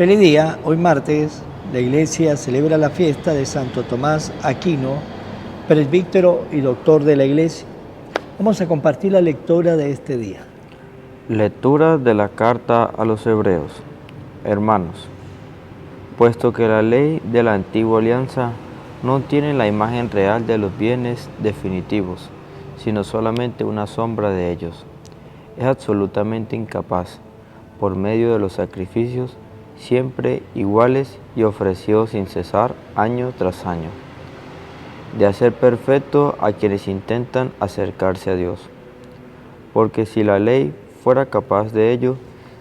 Feliz día, hoy martes, la iglesia celebra la fiesta de Santo Tomás Aquino, presbítero y doctor de la iglesia. Vamos a compartir la lectura de este día. Lectura de la carta a los Hebreos. Hermanos, puesto que la ley de la antigua alianza no tiene la imagen real de los bienes definitivos, sino solamente una sombra de ellos, es absolutamente incapaz, por medio de los sacrificios siempre iguales y ofrecidos sin cesar año tras año, de hacer perfecto a quienes intentan acercarse a Dios. Porque si la ley fuera capaz de ello,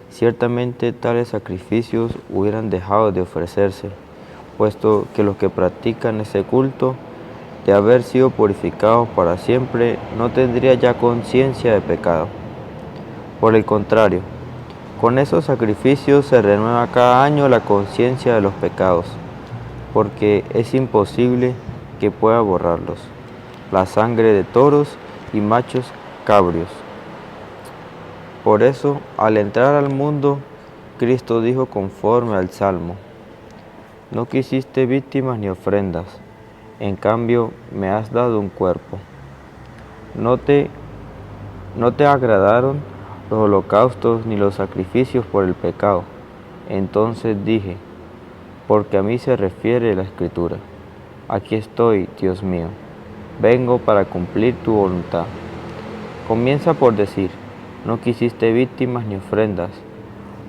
ciertamente tales sacrificios hubieran dejado de ofrecerse, puesto que los que practican ese culto, de haber sido purificados para siempre, no tendrían ya conciencia de pecado. Por el contrario, con esos sacrificios se renueva cada año la conciencia de los pecados, porque es imposible que pueda borrarlos. La sangre de toros y machos cabrios. Por eso, al entrar al mundo, Cristo dijo conforme al Salmo: no quisiste víctimas ni ofrendas, en cambio me has dado un cuerpo. No te agradaron los holocaustos ni los sacrificios por el pecado. Entonces dije, porque a mí se refiere la Escritura: aquí estoy, Dios mío, vengo para cumplir tu voluntad. Comienza por decir: no quisiste víctimas ni ofrendas,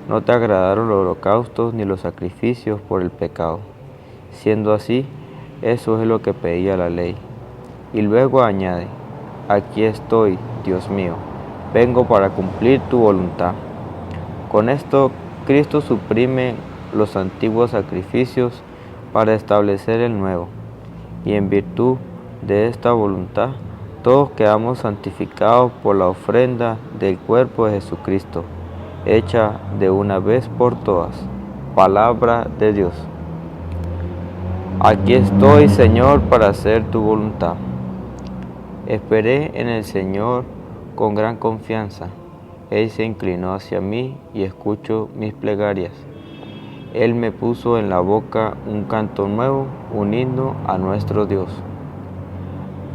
no te agradaron los holocaustos ni los sacrificios por el pecado. Siendo así, eso es lo que pedía la ley. Y luego añade: aquí estoy, Dios mío, vengo para cumplir tu voluntad. Con esto, Cristo suprime los antiguos sacrificios para establecer el nuevo, y en virtud de esta voluntad, todos quedamos santificados por la ofrenda del cuerpo de Jesucristo, hecha de una vez por todas. Palabra de Dios. Aquí estoy, Señor, para hacer tu voluntad. Esperé en el Señor con gran confianza. Él se inclinó hacia mí y escuchó mis plegarias. Él me puso en la boca un canto nuevo, un himno a nuestro Dios.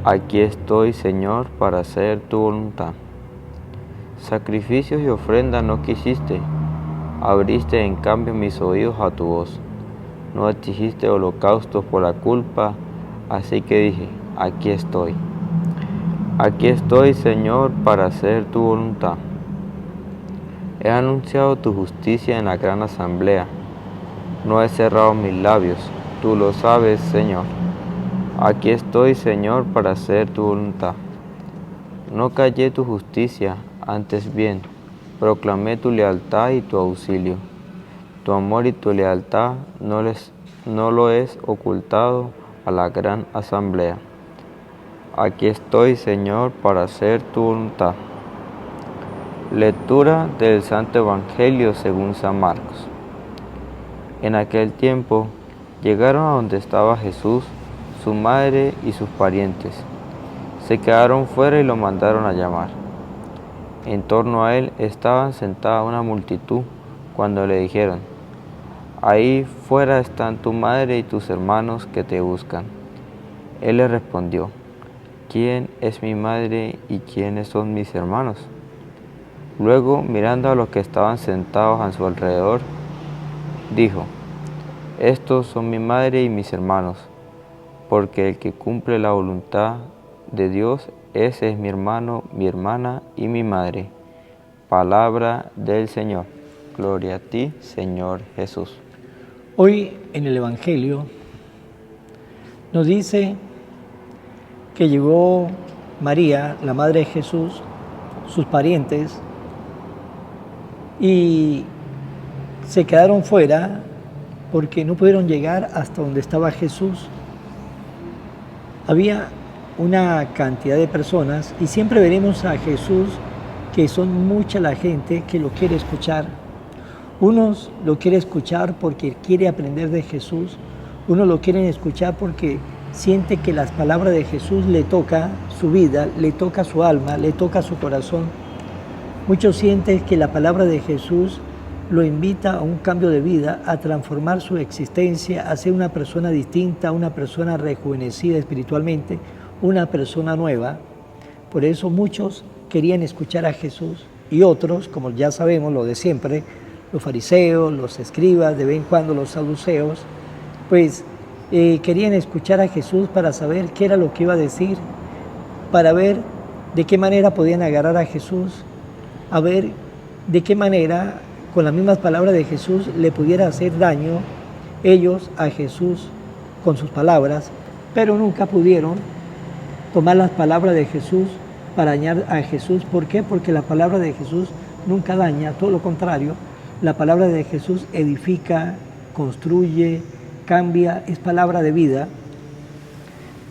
Aquí estoy, Señor, para hacer tu voluntad. Sacrificios y ofrendas no quisiste, abriste en cambio mis oídos a tu voz. No exigiste holocaustos por la culpa, así que dije: aquí estoy. Aquí estoy, Señor, para hacer tu voluntad. He anunciado tu justicia en la gran asamblea. No he cerrado mis labios, tú lo sabes, Señor. Aquí estoy, Señor, para hacer tu voluntad. No callé tu justicia, antes bien, proclamé tu lealtad y tu auxilio. Tu amor y tu lealtad no lo es ocultado a la gran asamblea. Aquí estoy, Señor, para hacer tu voluntad. Lectura del Santo Evangelio según San Marcos. En aquel tiempo llegaron a donde estaba Jesús, su madre y sus parientes. Se quedaron fuera y lo mandaron a llamar. En torno a él estaban sentada una multitud cuando le dijeron: ahí fuera están tu madre y tus hermanos que te buscan. Él les respondió: ¿quién es mi madre y quiénes son mis hermanos? Luego, mirando a los que estaban sentados a su alrededor, dijo: estos son mi madre y mis hermanos, porque el que cumple la voluntad de Dios, ese es mi hermano, mi hermana y mi madre. Palabra del Señor. Gloria a ti, Señor Jesús. Hoy en el Evangelio nos dice que llegó María, la madre de Jesús, sus parientes, y se quedaron fuera porque no pudieron llegar hasta donde estaba Jesús. Había una cantidad de personas y siempre veremos a Jesús que son mucha la gente que lo quiere escuchar. Unos lo quieren escuchar porque quiere aprender de Jesús, unos lo quieren escuchar porque siente que las palabras de Jesús le toca su vida, le toca su alma, le toca su corazón. Muchos sienten que la palabra de Jesús lo invita a un cambio de vida, a transformar su existencia, a ser una persona distinta, una persona rejuvenecida espiritualmente, una persona nueva. Por eso muchos querían escuchar a Jesús y otros, como ya sabemos, lo de siempre, los fariseos, los escribas, de vez en cuando los saduceos, pues querían escuchar a Jesús para saber qué era lo que iba a decir, para ver de qué manera podían agarrar a Jesús, a ver de qué manera, con las mismas palabras de Jesús, le pudiera hacer daño ellos a Jesús con sus palabras, pero nunca pudieron tomar las palabras de Jesús para dañar a Jesús. ¿Por qué? Porque la palabra de Jesús nunca daña, todo lo contrario, la palabra de Jesús edifica, construye, cambia, es palabra de vida.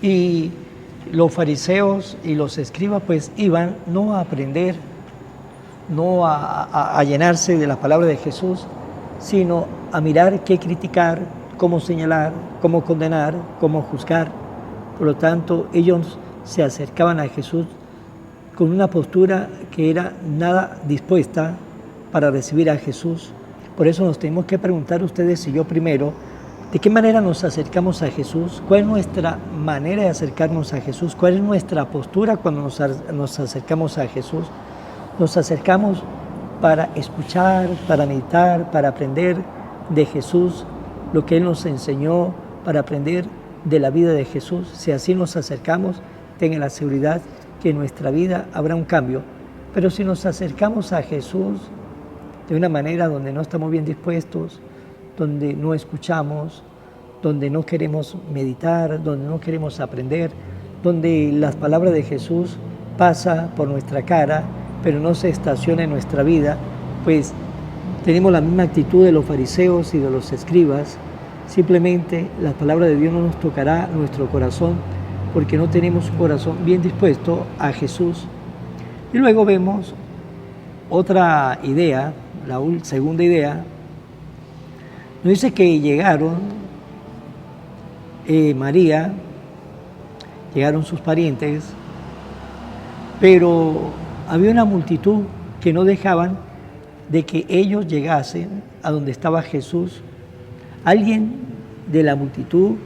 Y los fariseos y los escribas pues iban no a aprender, no a llenarse de la palabra de Jesús, sino a mirar qué criticar, cómo señalar, cómo condenar, cómo juzgar. Por lo tanto, ellos se acercaban a Jesús con una postura que era nada dispuesta para recibir a Jesús. Por eso nos tenemos que preguntar ustedes y yo primero, ¿de qué manera nos acercamos a Jesús? ¿Cuál es nuestra manera de acercarnos a Jesús? ¿Cuál es nuestra postura cuando nos acercamos a Jesús? Nos acercamos para escuchar, para meditar, para aprender de Jesús, lo que Él nos enseñó, para aprender de la vida de Jesús. Si así nos acercamos, tengan la seguridad que en nuestra vida habrá un cambio. Pero si nos acercamos a Jesús de una manera donde no estamos bien dispuestos, donde no escuchamos, donde no queremos meditar, donde no queremos aprender, donde las palabras de Jesús pasan por nuestra cara, pero no se estaciona en nuestra vida, pues tenemos la misma actitud de los fariseos y de los escribas. Simplemente la palabra de Dios no nos tocará nuestro corazón porque no tenemos un corazón bien dispuesto a Jesús. Y luego vemos otra idea, la segunda idea. Nos dice que llegaron María, llegaron sus parientes, pero había una multitud que no dejaban de que ellos llegasen a donde estaba Jesús. Alguien de la multitud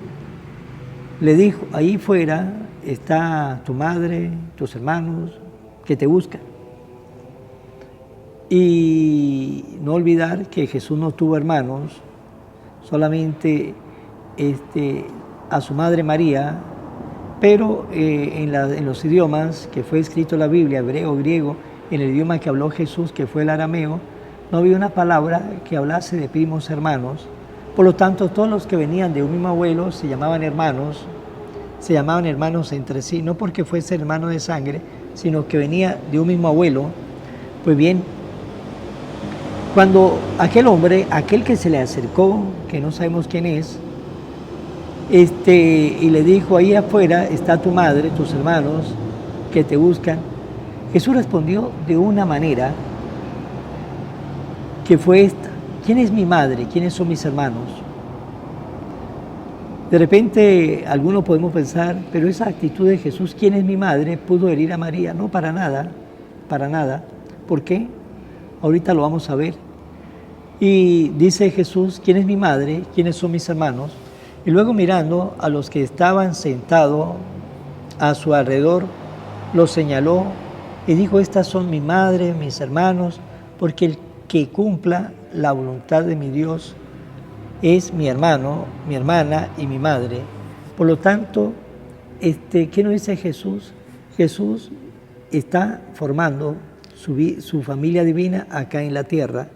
le dijo, ahí fuera está tu madre, tus hermanos, que te buscan. Y no olvidar que Jesús no tuvo hermanos, solamente a su madre María, pero en los idiomas que fue escrito la Biblia, hebreo, griego, en el idioma que habló Jesús, que fue el arameo, no había una palabra que hablase de primos hermanos. Por lo tanto, todos los que venían de un mismo abuelo se llamaban hermanos entre sí, no porque fuese hermano de sangre, sino que venía de un mismo abuelo. Pues bien, cuando aquel hombre, aquel que se le acercó, que no sabemos quién es, y le dijo, ahí afuera está tu madre, tus hermanos, que te buscan, Jesús respondió de una manera que fue esta: ¿quién es mi madre? ¿Quiénes son mis hermanos? De repente, algunos podemos pensar, pero esa actitud de Jesús, ¿quién es mi madre?, pudo herir a María. No, para nada, para nada. ¿Por qué? Ahorita lo vamos a ver. Y dice Jesús, ¿quién es mi madre? ¿Quiénes son mis hermanos? Y luego mirando a los que estaban sentados a su alrededor, los señaló y dijo, estas son mi madre, mis hermanos, porque el que cumpla la voluntad de mi Dios es mi hermano, mi hermana y mi madre. Por lo tanto, ¿qué nos dice Jesús? Jesús está formando su familia divina acá en la tierra.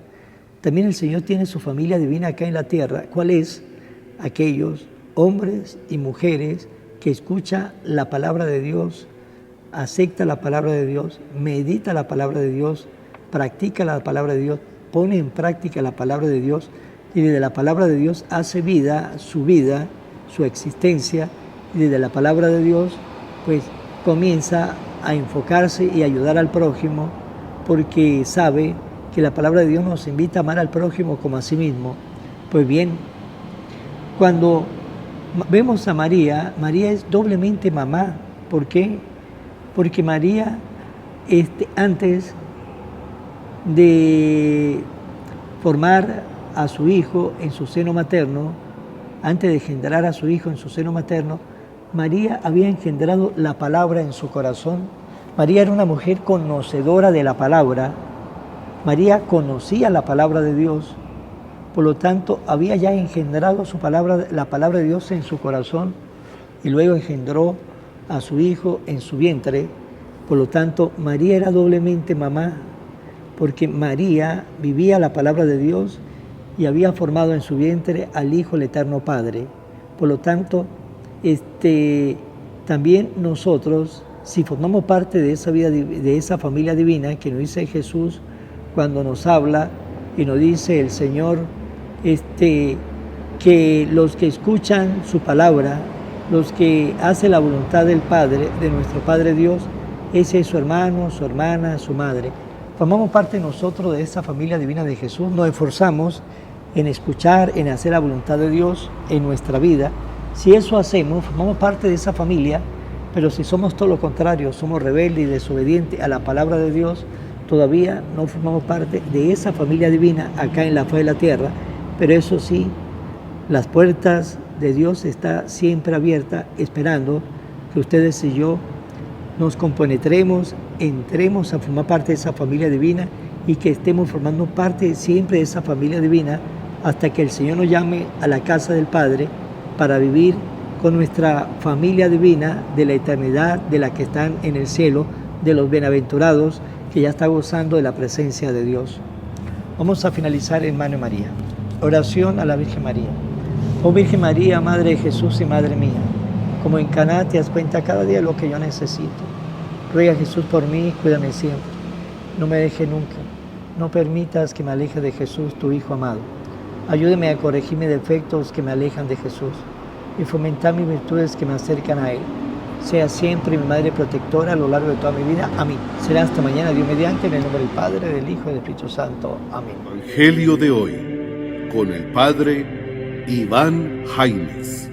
También el Señor tiene su familia divina acá en la tierra. ¿Cuál es? Aquellos hombres y mujeres que escuchan la palabra de Dios, acepta la palabra de Dios, medita la palabra de Dios, practica la palabra de Dios, pone en práctica la palabra de Dios y desde la palabra de Dios hace vida, su existencia, y desde la palabra de Dios pues comienza a enfocarse y ayudar al prójimo porque sabe que la palabra de Dios nos invita a amar al prójimo como a sí mismo. Pues bien, cuando vemos a María, María es doblemente mamá. ¿Por qué? Porque María antes de formar a su hijo en su seno materno, antes de engendrar a su hijo en su seno materno, María había engendrado la palabra en su corazón. María era una mujer conocedora de la palabra. María conocía la palabra de Dios. Por lo tanto, había ya engendrado la palabra de Dios en su corazón y luego engendró a su hijo en su vientre. Por lo tanto, María era doblemente mamá, porque María vivía la palabra de Dios y había formado en su vientre al Hijo, el Eterno Padre. Por lo tanto, también nosotros, si formamos parte de esa vida, de esa familia divina que nos dice Jesús cuando nos habla y nos dice el Señor, que los que escuchan su palabra, los que hacen la voluntad del Padre, de nuestro Padre Dios, ese es su hermano, su hermana, su madre. Formamos parte nosotros de esa familia divina de Jesús, nos esforzamos en escuchar, en hacer la voluntad de Dios en nuestra vida. Si eso hacemos, formamos parte de esa familia, pero si somos todo lo contrario, somos rebeldes y desobedientes a la palabra de Dios, todavía no formamos parte de esa familia divina acá en la faz de la tierra, pero eso sí, las puertas de Dios están siempre abiertas, esperando que ustedes y yo nos compenetremos, entremos a formar parte de esa familia divina y que estemos formando parte siempre de esa familia divina hasta que el Señor nos llame a la casa del Padre para vivir con nuestra familia divina de la eternidad, de la que están en el cielo, de los bienaventurados que ya están gozando de la presencia de Dios. Vamos a finalizar en Mano de María. Oración a la Virgen María. Oh Virgen María, Madre de Jesús y Madre mía, como en Caná te das cuenta cada día lo que yo necesito. Ruega Jesús por mí, cuídame siempre. No me deje nunca. No permitas que me aleje de Jesús, tu Hijo amado. Ayúdeme a corregir mis defectos que me alejan de Jesús y fomentar mis virtudes que me acercan a Él. Sea siempre mi Madre protectora a lo largo de toda mi vida. Amén. Será hasta mañana, Dios mediante, en el nombre del Padre, del Hijo y del Espíritu Santo. Amén. Evangelio de hoy, con el Padre Iván Jaimes.